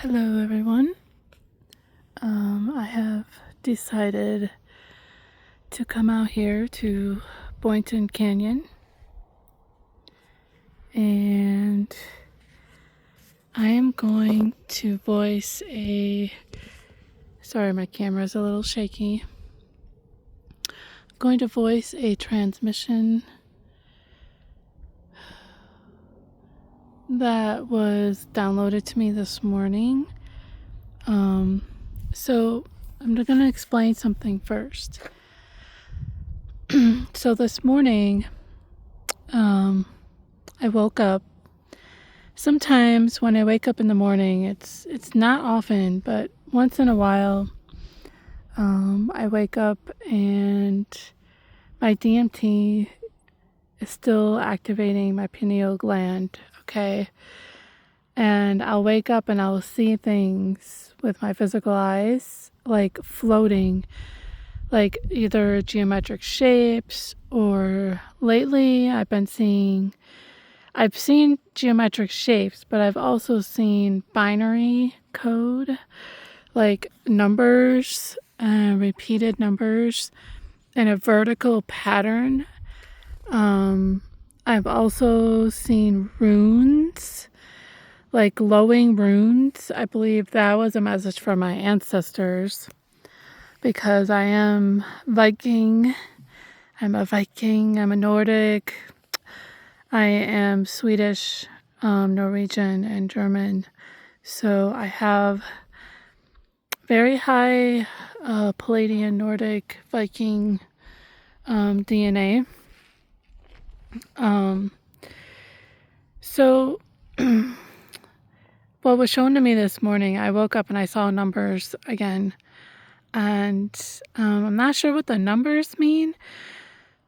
Hello everyone. I have decided to come out here to Boynton Canyon, and I am going to voice sorry, my camera's a little shaky. I'm going to voice a transmission that was downloaded to me this morning. So I'm going to explain something first. So this morning, I woke up. Sometimes when I wake up in the morning, it's not often, but once in a while, I wake up and my DMT is still activating my pineal gland, okay? And I'll wake up and I'll see things with my physical eyes, like floating, like either geometric shapes, or lately I've seen geometric shapes, but I've also seen binary code, like numbers, repeated numbers in a vertical pattern. I've also seen runes, like glowing runes. I believe that was a message from my ancestors, because I am Viking. I'm a Viking. I'm a Nordic. I am Swedish, Norwegian, and German. So I have very high Pleiadian Nordic Viking DNA. So what was shown to me this morning, I woke up and I saw numbers again. And I'm not sure what the numbers mean,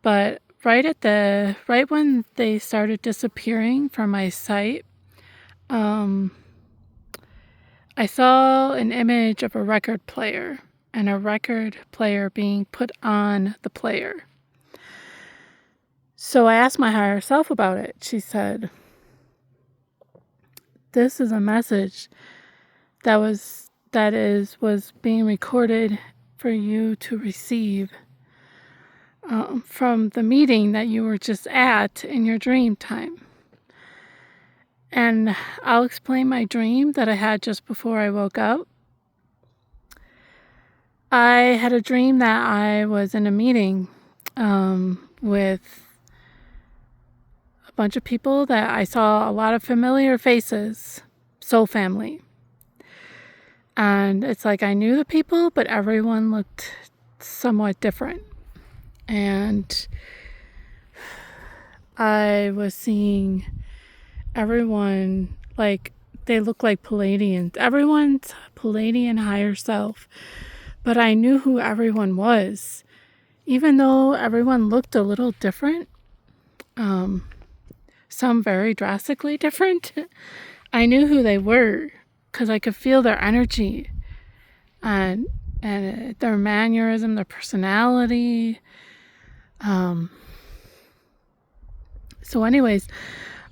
but right when they started disappearing from my sight, I saw an image of a record player and a record player being put on the player. So I asked my higher self about it. She said, "This is a message that was being recorded for you to receive from the meeting that you were just at in your dream time." And I'll explain my dream that I had just before I woke up. I had a dream that I was in a meeting with a bunch of people that I saw a lot of familiar faces, soul family. And it's like I knew the people, but everyone looked somewhat different. And I was seeing everyone like they look like Pleiadians. Everyone's Pleiadian higher self. But I knew who everyone was. Even though everyone looked a little different, some very drastically different, I knew who they were because I could feel their energy and their mannerism, their personality. So anyways,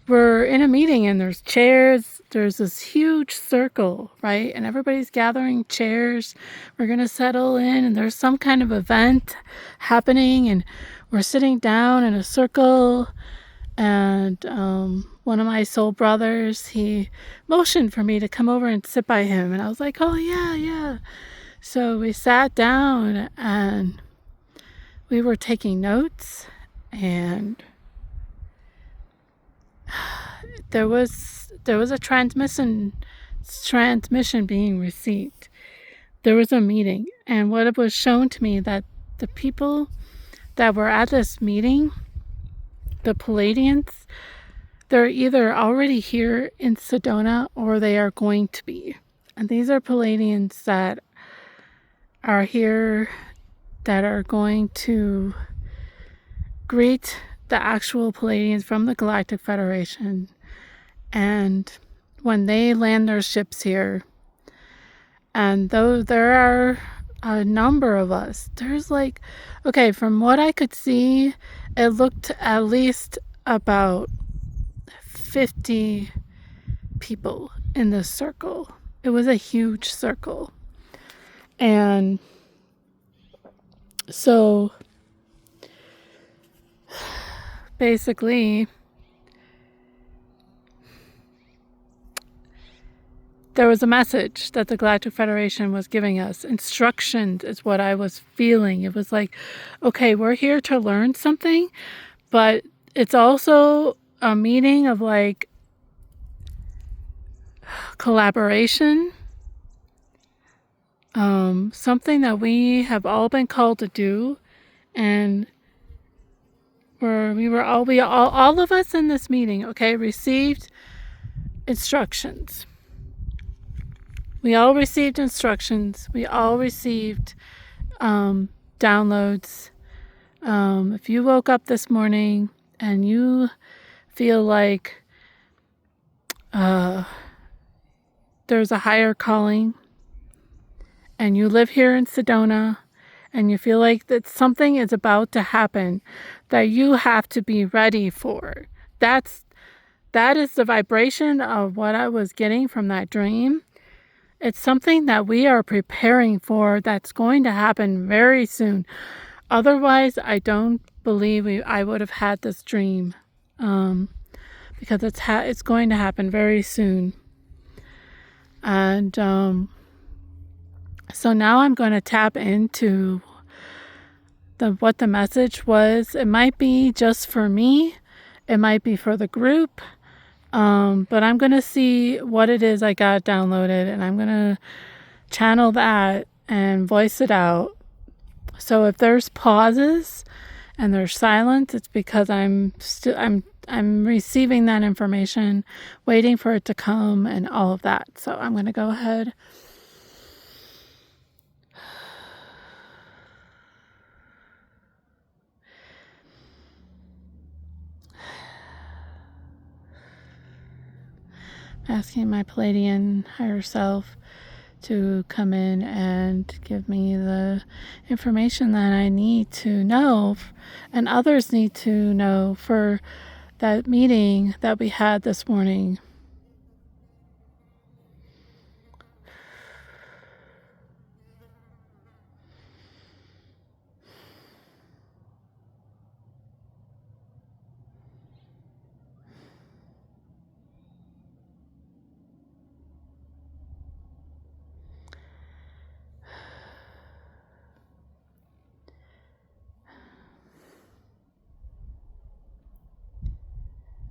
we're in a meeting and there's chairs. There's this huge circle, right? And everybody's gathering chairs. We're going to settle in and there's some kind of event happening and we're sitting down in a circle. And one of my soul brothers, he motioned for me to come over and sit by him. And I was like, oh, yeah. So we sat down and we were taking notes, and there was a transmission being received. There was a meeting, and what it was shown to me that the people that were at this meeting, the Pleiadians, they're either already here in Sedona or they are going to be. And these are Pleiadians that are here, that are going to greet the actual Pleiadians from the Galactic Federation. And when they land their ships here, and though there are a number of us, there's like, okay, from what I could see, it looked at least about 50 people in this circle. It was a huge circle. And so basically, there was a message that the Galactic Federation was giving us. Instructions is what I was feeling. It was like, okay, we're here to learn something, but it's also a meeting of like collaboration, something that we have all been called to do, and all of us in this meeting, okay, received instructions. We all received instructions. We all received downloads. If you woke up this morning and you feel like there's a higher calling, and you live here in Sedona, and you feel like that something is about to happen that you have to be ready for. That is the vibration of what I was getting from that dream. It's something that we are preparing for that's going to happen very soon. Otherwise, I don't believe I would have had this dream, because it's going to happen very soon. And so now I'm going to tap into what the message was. It might be just for me. It might be for the group. But I'm going to see what it is I got downloaded, and I'm going to channel that and voice it out. So if there's pauses and there's silence, it's because I'm receiving that information, waiting for it to come and all of that. So I'm going to go ahead. Asking my Pleiadian higher self to come in and give me the information that I need to know and others need to know for that meeting that we had this morning.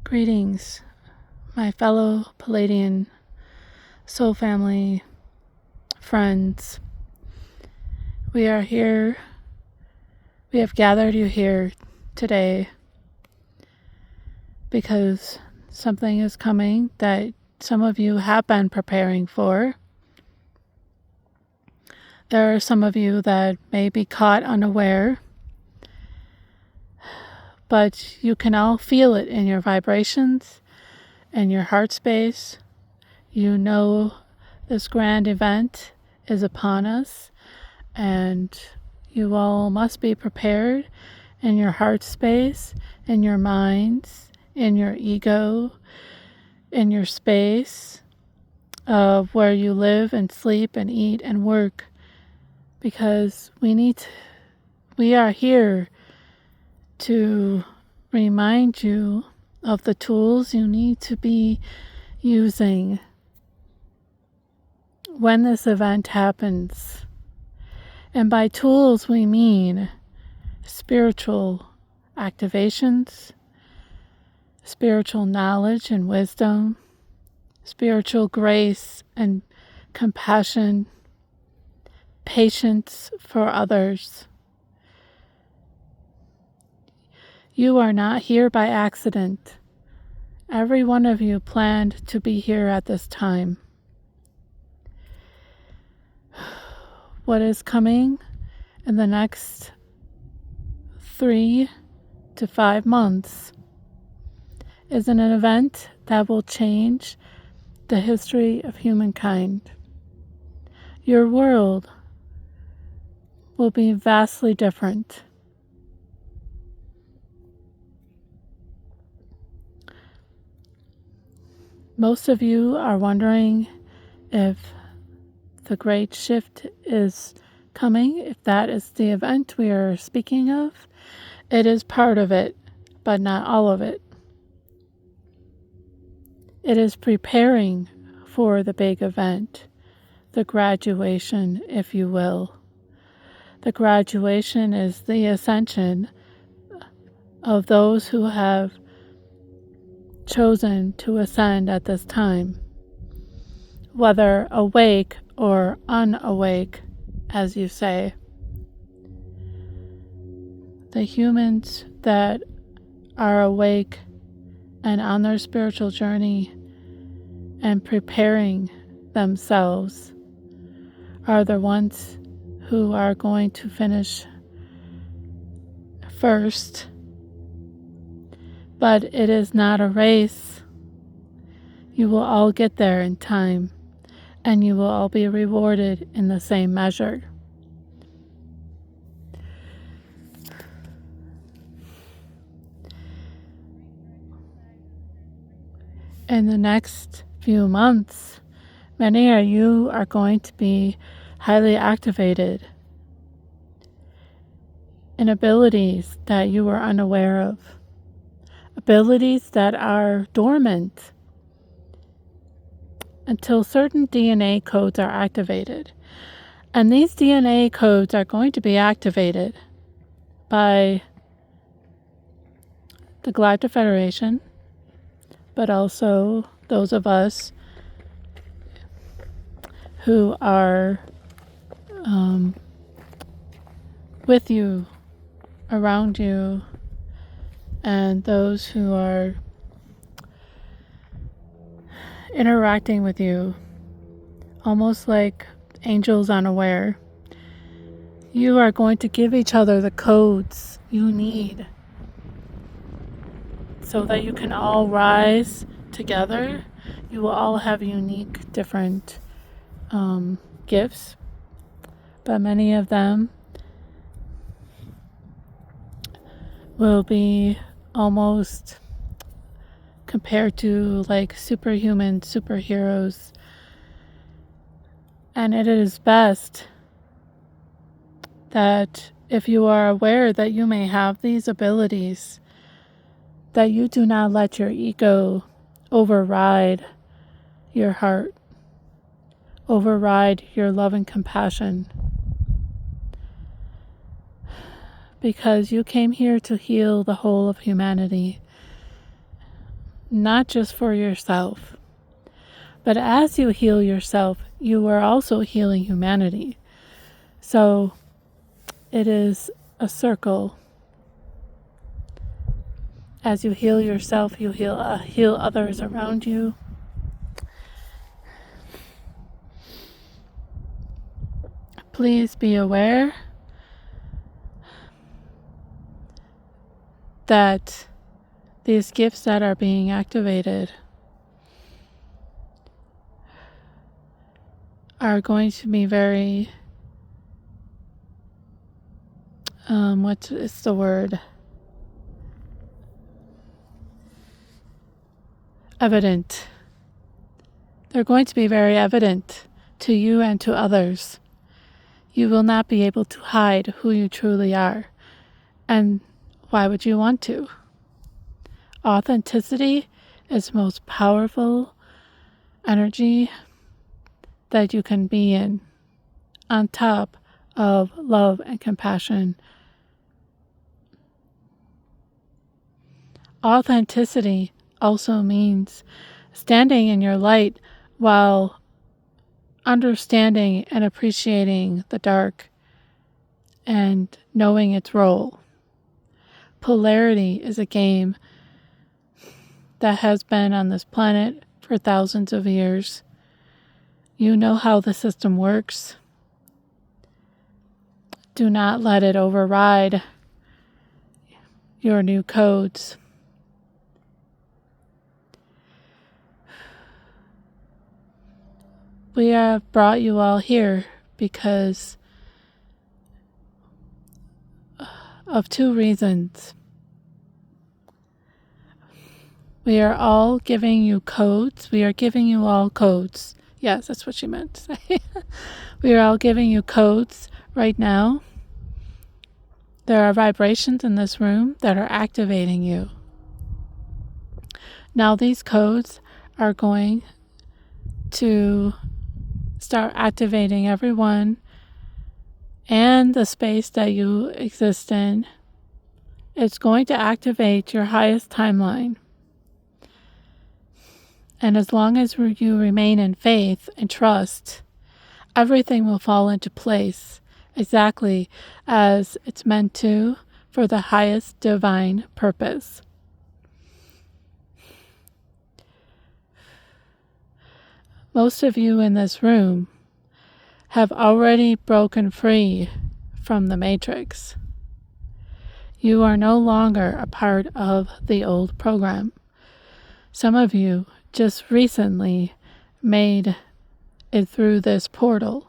Greetings, my fellow Pleiadian soul family, friends. We are here. We have gathered you here today because something is coming that some of you have been preparing for. There are some of you that may be caught unaware, but you can all feel it in your vibrations and your heart space. You know this grand event is upon us, and you all must be prepared in your heart space, in your minds, in your ego, in your space of where you live and sleep and eat and work, because we are here to remind you of the tools you need to be using when this event happens. And by tools, we mean spiritual activations, spiritual knowledge and wisdom, spiritual grace and compassion, patience for others. You are not here by accident. Every one of you planned to be here at this time. What is coming in the next 3 to 5 months is an event that will change the history of humankind. Your world will be vastly different. Most of you are wondering if the great shift is coming, if that is the event we are speaking of, it is part of it, but not all of it. It is preparing for the big event, the graduation, if you will. The graduation is the ascension of those who have chosen to ascend at this time, whether awake or unawake, as you say. The humans that are awake and on their spiritual journey and preparing themselves are the ones who are going to finish first. But it is not a race. You will all get there in time, and you will all be rewarded in the same measure. In the next few months, many of you are going to be highly activated in abilities that you were unaware of, abilities that are dormant until certain DNA codes are activated. And these DNA codes are going to be activated by the Galactic Federation, but also those of us who are with you, around you, and those who are interacting with you, almost like angels unaware. You are going to give each other the codes you need so that you can all rise together. You will all have unique, different gifts, but many of them will be almost compared to like superhuman superheroes. And it is best that if you are aware that you may have these abilities, that you do not let your ego override your heart, override your love and compassion. Because you came here to heal the whole of humanity, not just for yourself. But as you heal yourself, you are also healing humanity. So it is a circle. As you heal yourself, you heal others around you. Please be aware that these gifts that are being activated are going to be very, what is the word? Evident. They're going to be very evident to you and to others. You will not be able to hide who you truly are. And why would you want to? Authenticity is the most powerful energy that you can be in, on top of love and compassion. Authenticity also means standing in your light while understanding and appreciating the dark and knowing its role. Polarity is a game that has been on this planet for thousands of years. You know how the system works. Do not let it override your new codes. We have brought you all here because of two reasons. We are all giving you codes. We are giving you all codes. Yes, that's what she meant to say. We are all giving you codes right now. There are vibrations in this room that are activating you. Now these codes are going to start activating everyone and the space that you exist in. It's going to activate your highest timeline. And as long as you remain in faith and trust, everything will fall into place exactly as it's meant to for the highest divine purpose. Most of you in this room have already broken free from the matrix. You are no longer a part of the old program. Some of you just recently made it through this portal.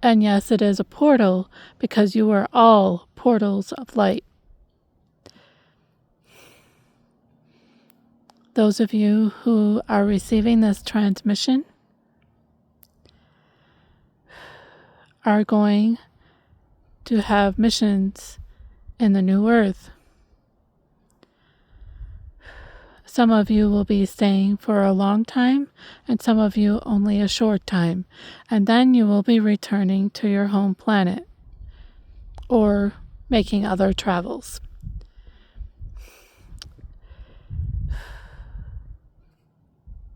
And yes, it is a portal because you are all portals of light. Those of you who are receiving this transmission are going to have missions in the new earth. Some of you will be staying for a long time, and some of you only a short time, and then you will be returning to your home planet or making other travels.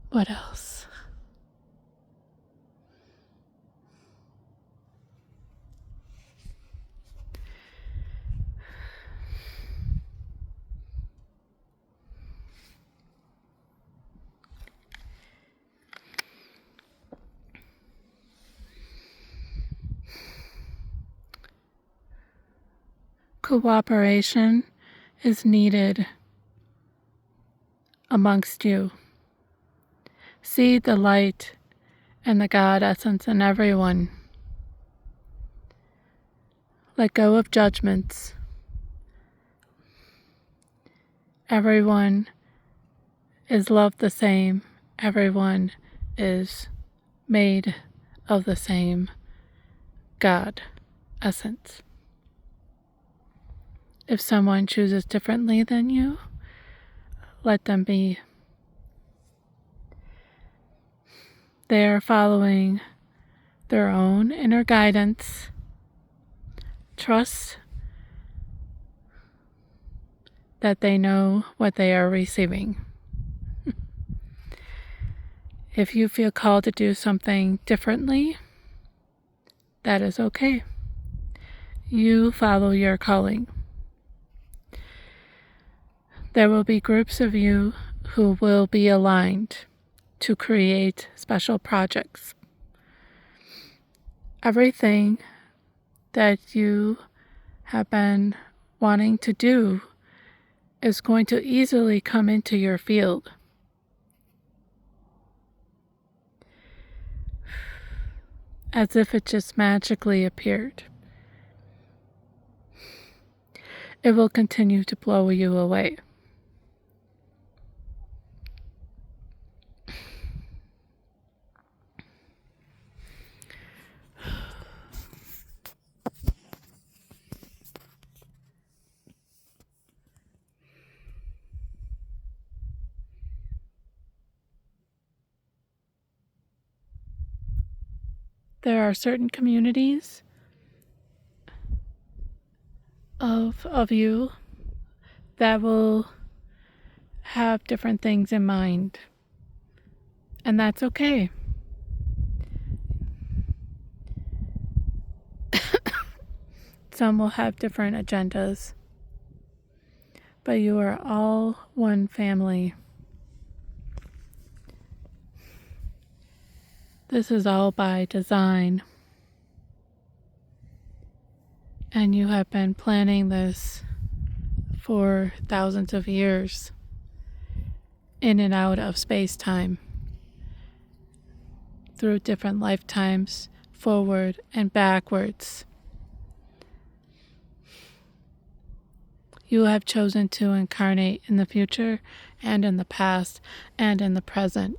What else? Cooperation is needed amongst you. See the light and the God essence in everyone. Let go of judgments. Everyone is loved the same. Everyone is made of the same God essence. If someone chooses differently than you, let them be. They are following their own inner guidance. Trust that they know what they are receiving. If you feel called to do something differently, that is okay. You follow your calling. There will be groups of you who will be aligned to create special projects. Everything that you have been wanting to do is going to easily come into your field. As if it just magically appeared. It will continue to blow you away. There are certain communities of you that will have different things in mind. And that's okay. Some will have different agendas. But you are all one family. This is all by design. And you have been planning this for thousands of years, in and out of space-time, through different lifetimes, forward and backwards. You have chosen to incarnate in the future and in the past and in the present.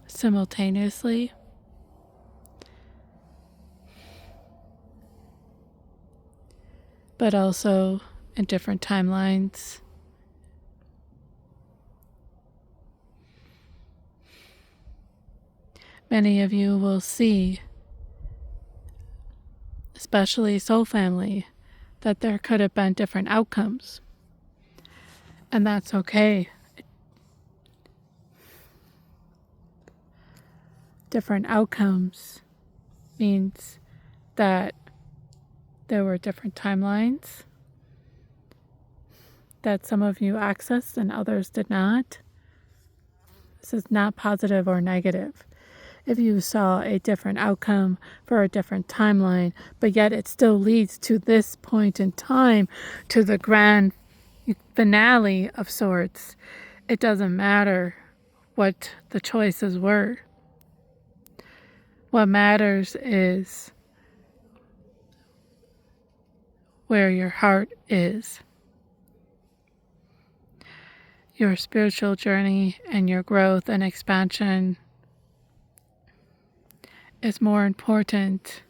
simultaneously. But also in different timelines. Many of you will see, especially soul family, that there could have been different outcomes. And that's okay. Different outcomes means that there were different timelines that some of you accessed and others did not. This is not positive or negative. If you saw a different outcome for a different timeline, but yet it still leads to this point in time, to the grand finale of sorts, it doesn't matter what the choices were. What matters is where your heart is. Your spiritual journey and your growth and expansion is more important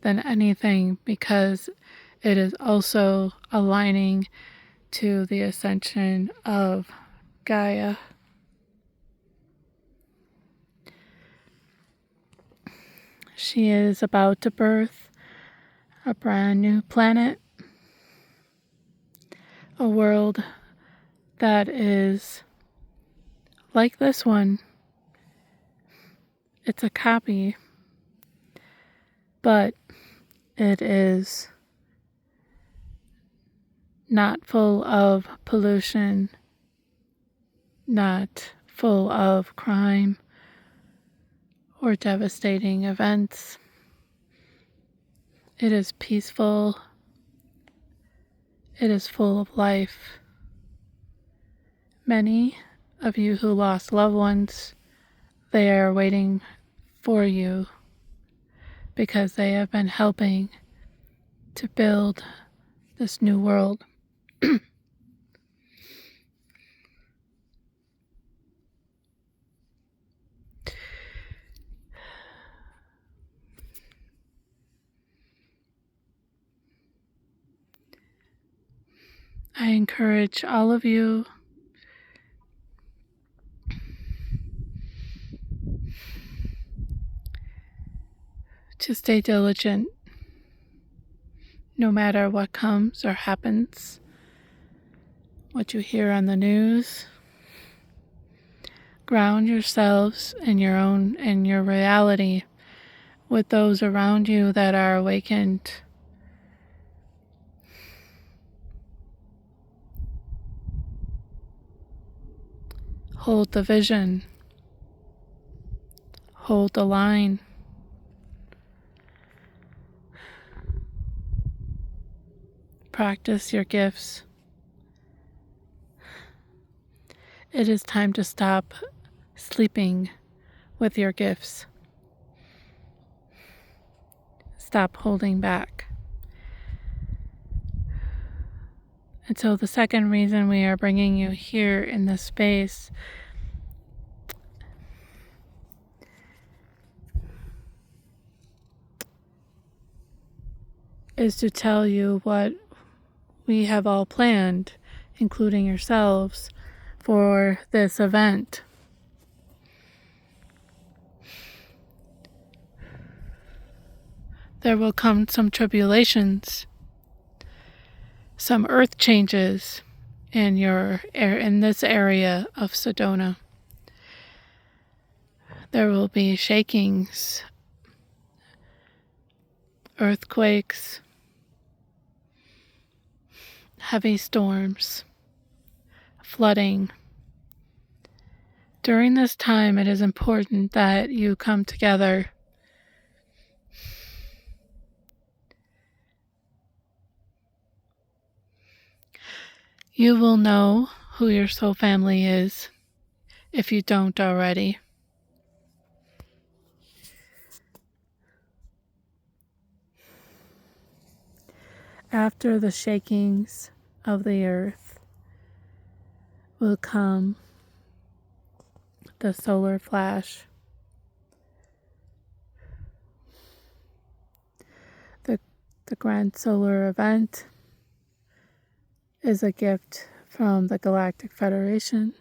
than anything, because it is also aligning to the ascension of Gaia. She is about to birth a brand new planet, a world that is like this one. It's a copy, but it is not full of pollution, not full of crime or devastating events. It is peaceful. It is full of life. Many of you who lost loved ones, they are waiting for you because they have been helping to build this new world. I encourage all of you to stay diligent no matter what comes or happens, what you hear on the news. Ground yourselves in your reality with those around you that are awakened. Hold the vision. Hold the line. Practice your gifts. It is time to stop sleeping with your gifts. Stop holding back. And so the second reason we are bringing you here in this space is to tell you what we have all planned, including yourselves, for this event. There will come some tribulations, some earth changes in this area of Sedona. There will be shakings, earthquakes, heavy storms, flooding. During this time, it is important that you come together. You will know who your soul family is if you don't already. After the shakings of the earth will come the solar flash. The grand solar event is a gift from the Galactic Federation.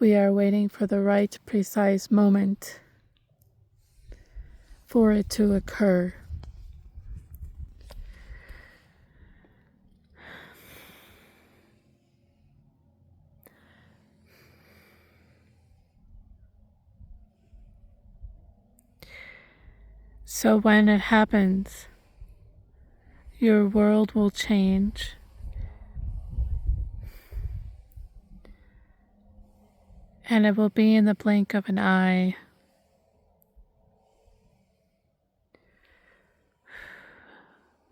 We are waiting for the right, precise moment for it to occur. So when it happens, your world will change. And it will be in the blink of an eye.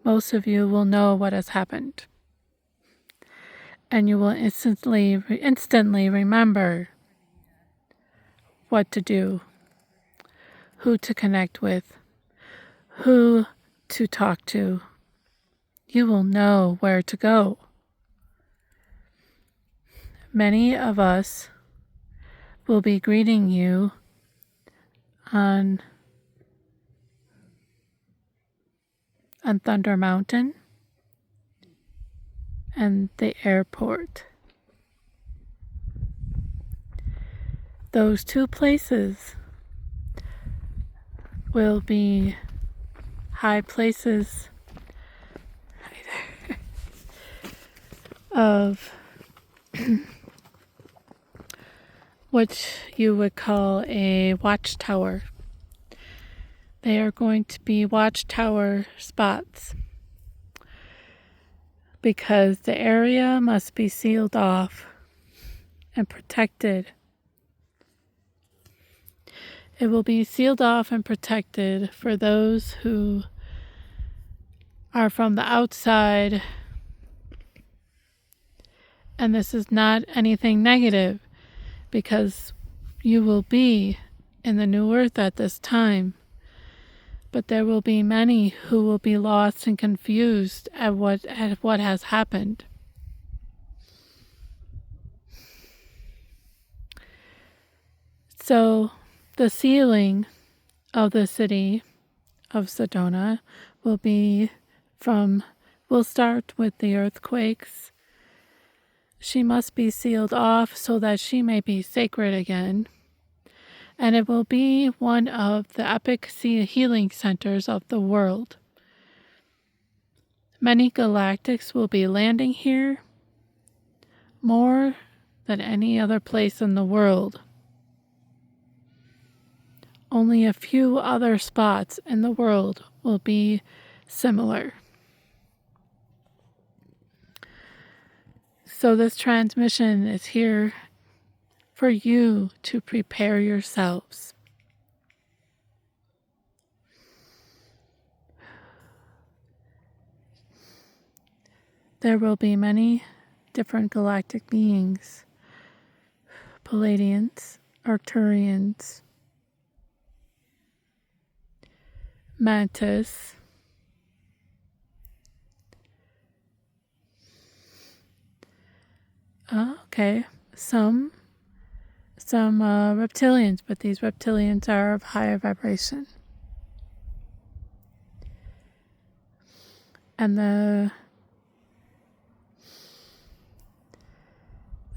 Most of you will know what has happened. And you will instantly remember what to do, who to connect with, who to talk to. You will know where to go. Many of us will be greeting you on Thunder Mountain and the airport. Those two places will be high places of what you would call a watchtower. They are going to be watchtower spots because the area must be sealed off and protected. It will be sealed off and protected for those who are from the outside. And this is not anything negative, because you will be in the new earth at this time. But there will be many who will be lost and confused at what has happened. So the sealing of the city of Sedona will start with the earthquakes. She must be sealed off so that she may be sacred again. And it will be one of the epic healing centers of the world. Many galactics will be landing here, more than any other place in the world. Only a few other spots in the world will be similar. So this transmission is here for you to prepare yourselves. There will be many different galactic beings, Pleiadians, Arcturians, Mantis, some reptilians, but these reptilians are of higher vibration. And the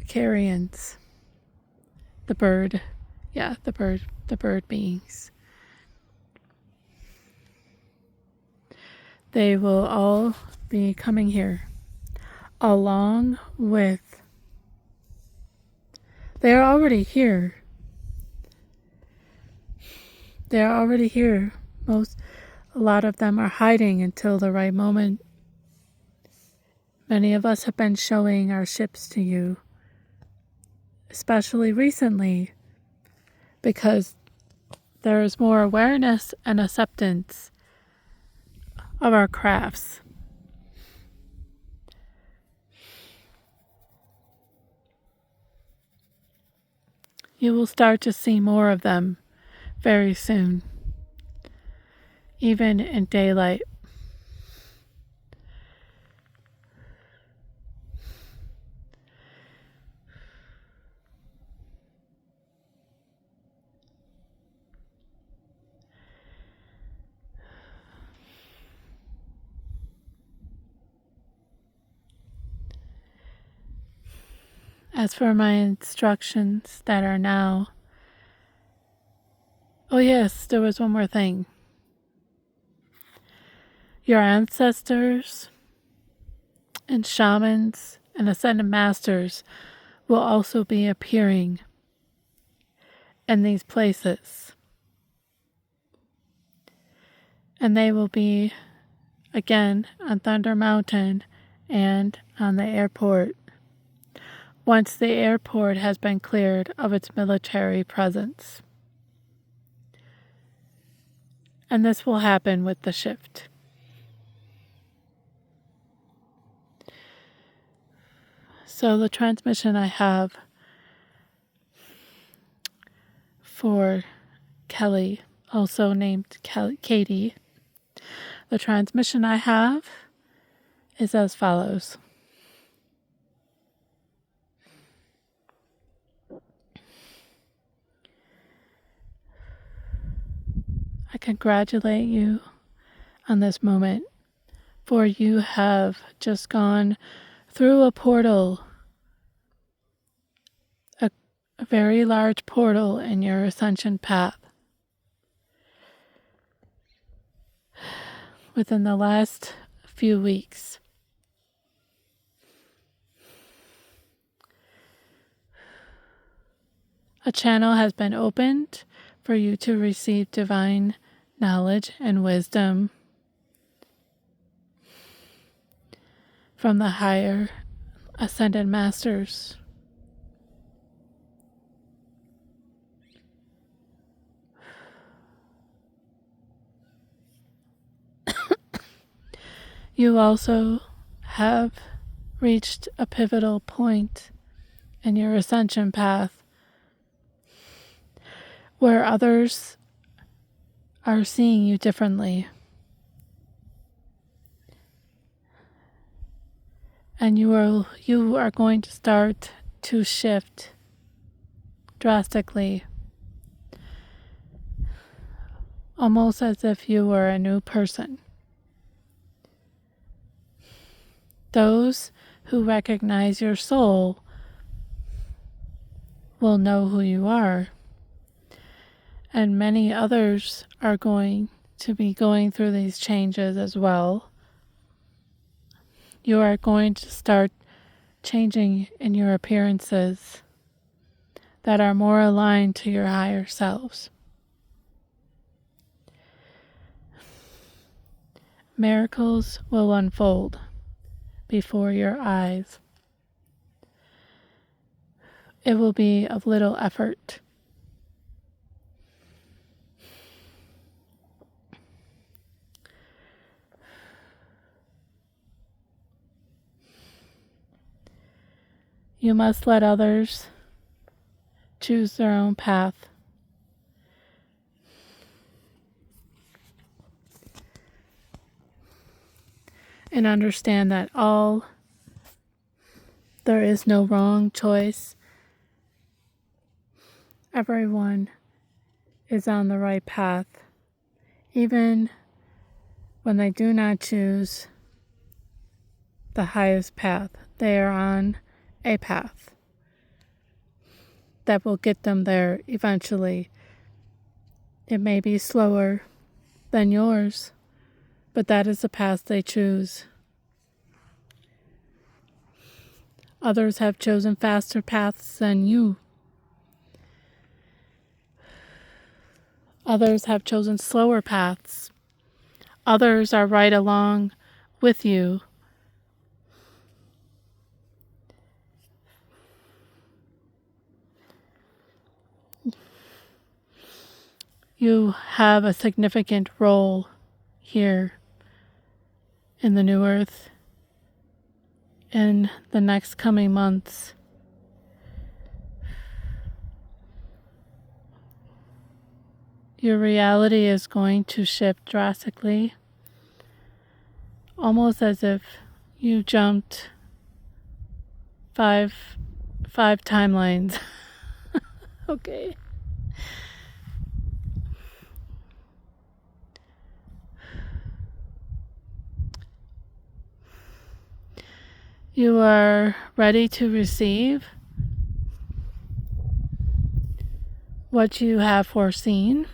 carrions, the bird beings. They will all be coming here, along with, they are already here. They are already here. A lot of them are hiding until the right moment. Many of us have been showing our ships to you, especially recently, because there is more awareness and acceptance of our crafts. You will start to see more of them very soon, even in daylight. As for my instructions that are now... Oh yes, there was one more thing. Your ancestors and shamans and ascended masters will also be appearing in these places. And they will be, again, on Thunder Mountain and on the airport, once the airport has been cleared of its military presence. And this will happen with the shift. So the transmission I have for Kelly, also named Katie, the transmission I have is as follows. I congratulate you on this moment, for you have just gone through a portal, a very large portal in your ascension path. Within the last few weeks. A channel has been opened for you to receive divine knowledge and wisdom from the higher ascended masters. You also have reached a pivotal point in your ascension path where others are seeing you differently. And you are going to start to shift drastically, almost as if you were a new person. Those who recognize your soul will know who you are. And many others are going to be going through these changes as well. You are going to start changing in your appearances that are more aligned to your higher selves. Miracles will unfold before your eyes. It will be of little effort. You must let others choose their own path. And understand that there is no wrong choice. Everyone is on the right path, even when they do not choose the highest path. They are on a path that will get them there eventually. It may be slower than yours, but that is the path they choose. Others have chosen faster paths than you. Others have chosen slower paths. Others are right along with you. You have a significant role here in the new earth in the next coming months. Your reality is going to shift drastically, almost as if you jumped five timelines. Okay. You are ready to receive what you have foreseen.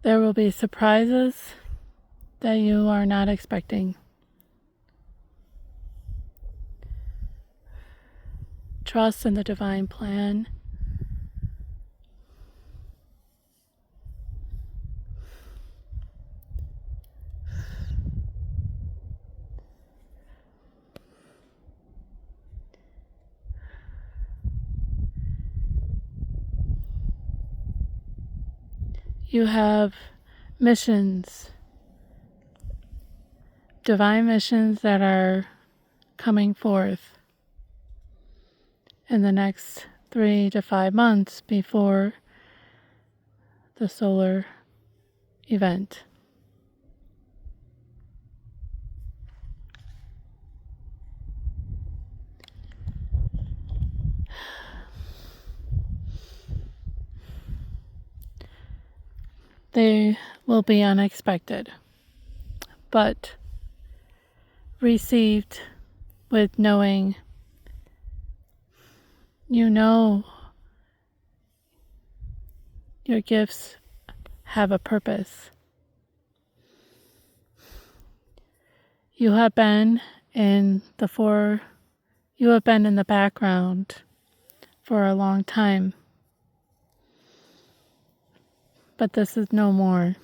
There will be surprises that you are not expecting. Trust in the divine plan. You have missions, divine missions that are coming forth in the next 3 to 5 months before the solar event. They will be unexpected, but received with knowing you know your gifts have a purpose. You have been in the background for a long time. But this is no more.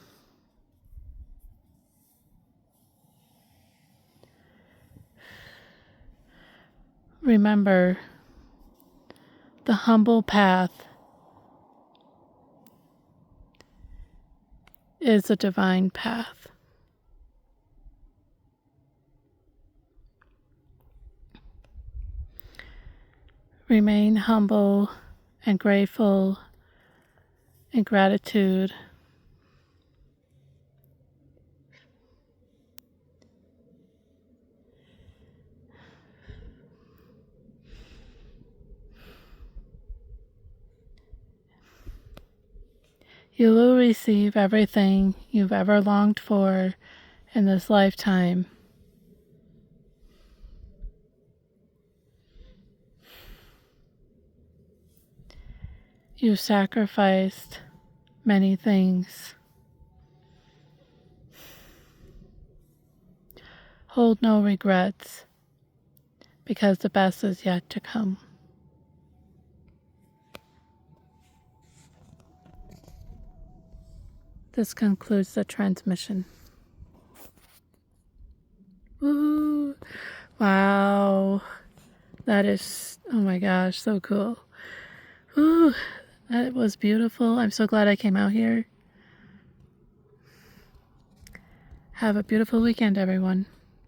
Remember, the humble path is a divine path. Remain humble and grateful and gratitude. You will receive everything you've ever longed for in this lifetime. You sacrificed many things. Hold no regrets, because the best is yet to come. This concludes the transmission. Woo! Wow. That is, oh my gosh, so cool. Woo! That was beautiful. I'm so glad I came out here. Have a beautiful weekend, everyone.